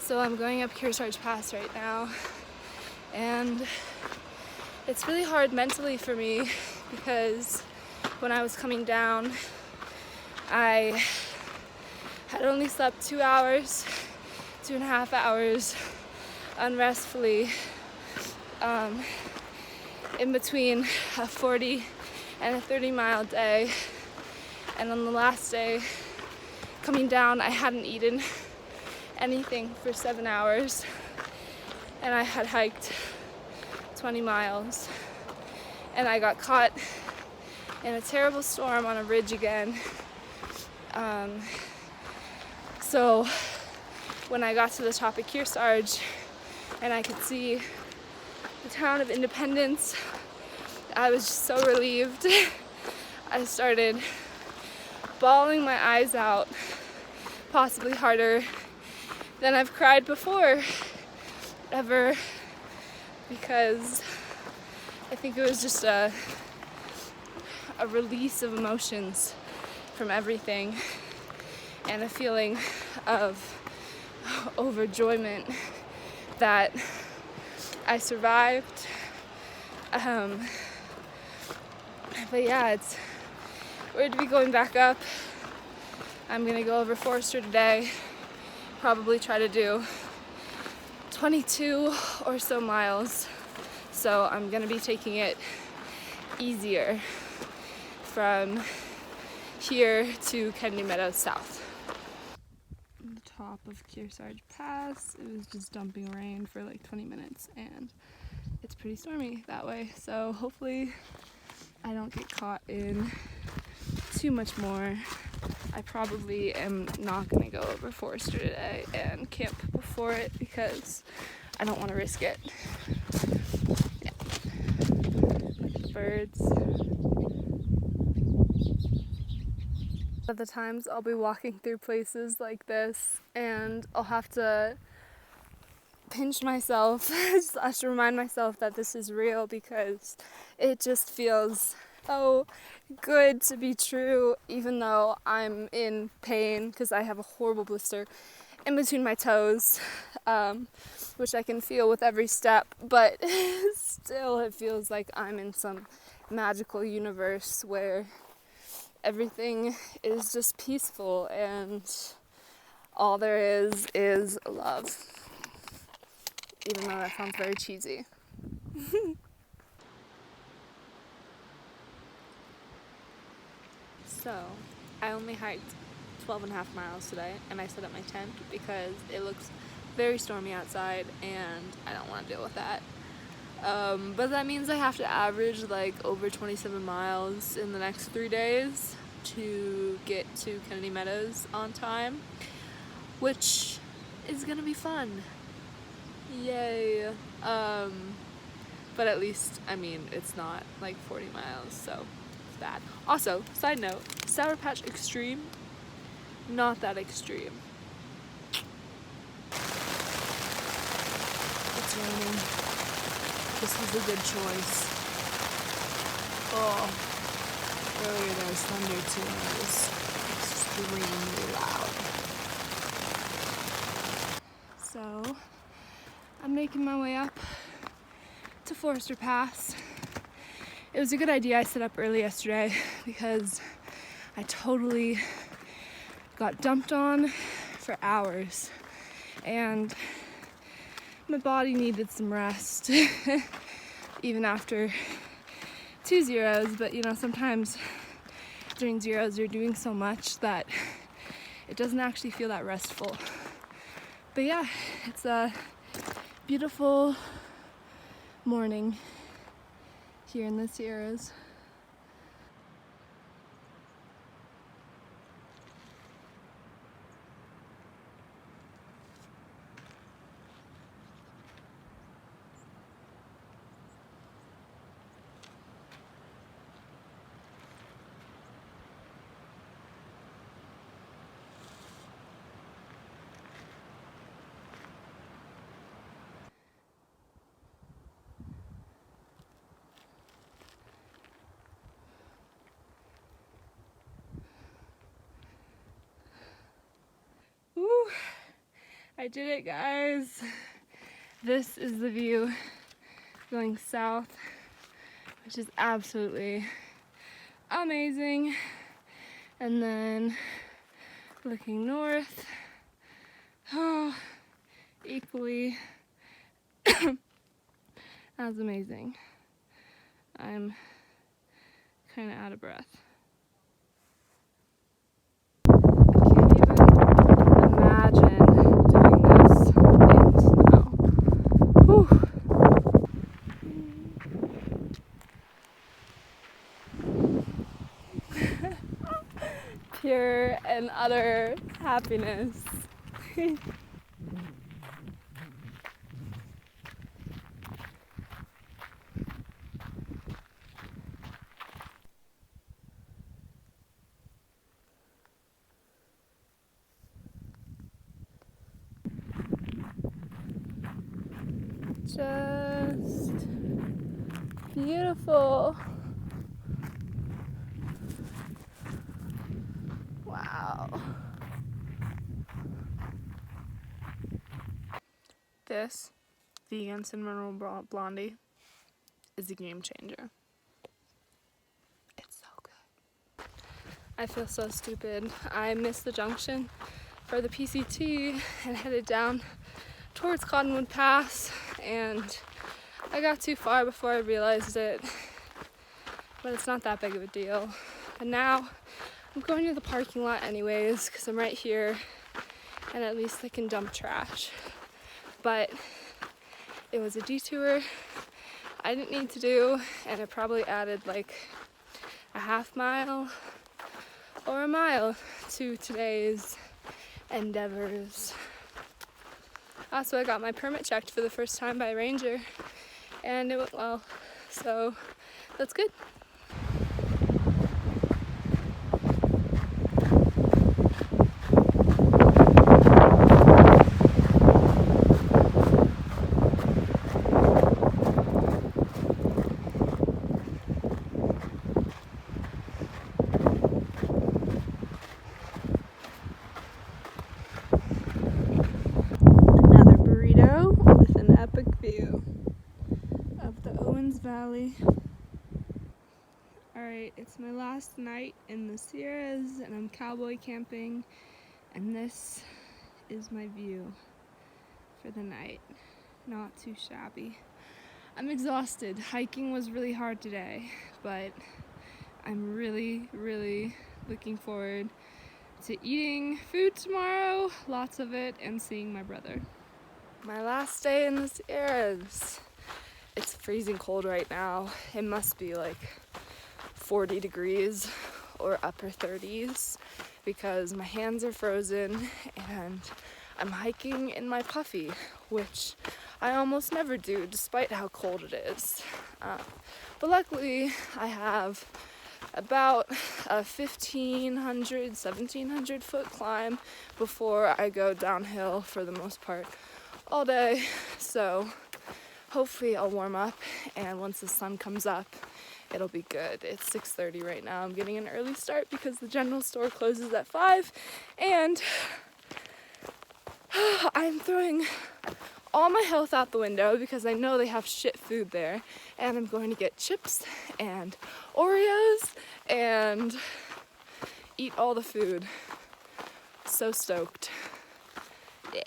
So I'm going up Kearsarge Pass right now, and it's really hard mentally for me because when I was coming down, I had only slept 2 hours, 2.5 hours unrestfully in between a 40 and a 30-mile day. And on the last day, coming down, I hadn't eaten anything for 7 hours, and I had hiked 20 miles, and I got caught in a terrible storm on a ridge again. So when I got to the top of Kearsarge and I could see the town of Independence, I was just so relieved. I started bawling my eyes out, possibly harder than I've cried before, ever, because I think it was just a release of emotions from everything and a feeling of overjoyment that I survived. But yeah, we're to be going back up. I'm gonna go over Forester today, probably try to do 22 or so miles. So I'm gonna be taking it easier from here to Kennedy Meadows South. On the top of Kearsarge Pass, it was just dumping rain for like 20 minutes, and it's pretty stormy that way. So hopefully I don't get caught in too much more. I probably am not going to go over Forester today and camp before it because I don't want to risk it. Yeah. Birds. At the times I'll be walking through places like this and I'll have to pinch myself. I have to remind myself that this is real because it just feels so good to be true, even though I'm in pain because I have a horrible blister in between my toes, which I can feel with every step, but still it feels like I'm in some magical universe where everything is just peaceful and all there is love, even though that sounds very cheesy. So, I only hiked 12.5 miles today, and I set up my tent because it looks very stormy outside, and I don't want to deal with that. But that means I have to average like over 27 miles in the next 3 days to get to Kennedy Meadows on time, which is gonna be fun. Yay. But at least, I mean, it's not like 40 miles, so it's bad. Also, side note, Sour Patch Extreme, not that extreme. It's raining. This was a good choice. Oh, earlier there was thunder too, and it was extremely loud. So, I'm making my way up to Forester Pass. It was a good idea I set up early yesterday because I totally got dumped on for hours and my body needed some rest even after 2 zeros, but you know, sometimes during zeros you're doing so much that it doesn't actually feel that restful. But yeah, it's a beautiful morning here in the Sierras. I did it, guys. This is the view going south, which is absolutely amazing. And then looking north, oh, equally as amazing. I'm kind of out of breath. I can't even imagine doing this in snow. Whew. Pure and utter happiness. Just beautiful. Wow. This vegan cinnamon roll blondie is a game changer. It's so good. I feel so stupid. I missed the junction for the PCT and headed down towards Cottonwood Pass, and I got too far before I realized it, but it's not that big of a deal. But now I'm going to the parking lot anyways because I'm right here and at least I can dump trash. But it was a detour I didn't need to do, and it probably added like a half mile or a mile to today's endeavors. Also, I got my permit checked for the first time by a ranger, and it went well, so that's good. With an epic view of the Owens Valley. Alright, it's my last night in the Sierras and I'm cowboy camping, and this is my view for the night. Not too shabby. I'm exhausted. Hiking was really hard today, but I'm really looking forward to eating food tomorrow, lots of it, and seeing my brother. My last day in the Sierras. It's freezing cold right now. It must be like 40 degrees or upper 30s because my hands are frozen and I'm hiking in my puffy, which I almost never do despite how cold it is. But luckily I have about a 1,500, 1,700 foot climb before I go downhill for the most part all day, so hopefully I'll warm up, and once the sun comes up it'll be good. It's 6:30 right now. I'm getting an early start because the general store closes at 5, and I'm throwing all my health out the window because I know they have shit food there, and I'm going to get chips and Oreos and eat all the food. So stoked. Yeah.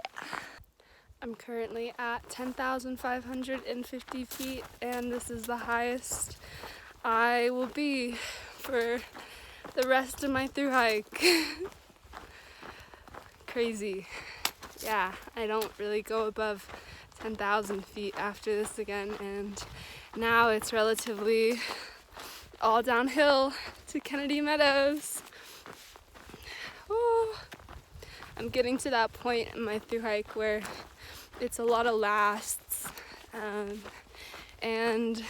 I'm currently at 10,550 feet, and this is the highest I will be for the rest of my thru hike. Crazy. Yeah, I don't really go above 10,000 feet after this again, and now it's relatively all downhill to Kennedy Meadows. Oh, I'm getting to that point in my thru hike where it's a lot of lasts, and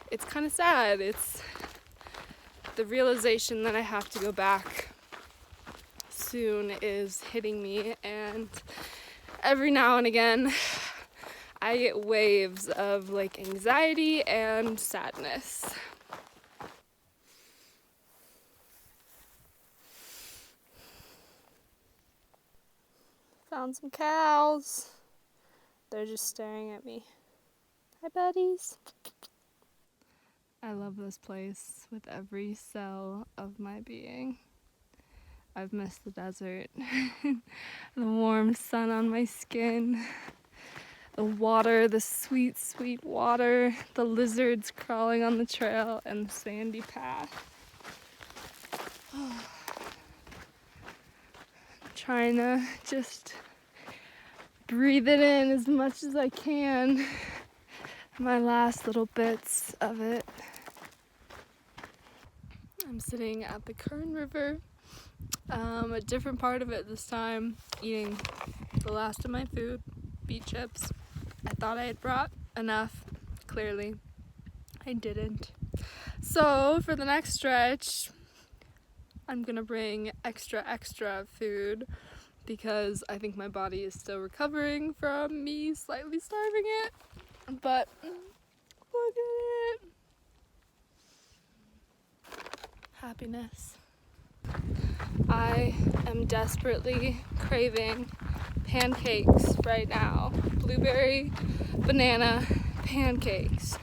it's kind of sad. It's the realization that I have to go back soon is hitting me, and every now and again I get waves of like anxiety and sadness. Found Found some cows. They're just staring at me. Hi, buddies. I love this place with every cell of my being. I've missed the desert, the warm sun on my skin, the water, the sweet, sweet water, the lizards crawling on the trail, and the sandy path. I'm trying to just breathe it in as much as I can. My last little bits of it. I'm sitting at the Kern River, a different part of it this time, eating the last of my food, beet chips. I thought I had brought enough. Clearly, I didn't. So for the next stretch, I'm gonna bring extra food because I think my body is still recovering from me slightly starving it. But look at it. Happiness. I am desperately craving pancakes right now. Blueberry banana pancakes.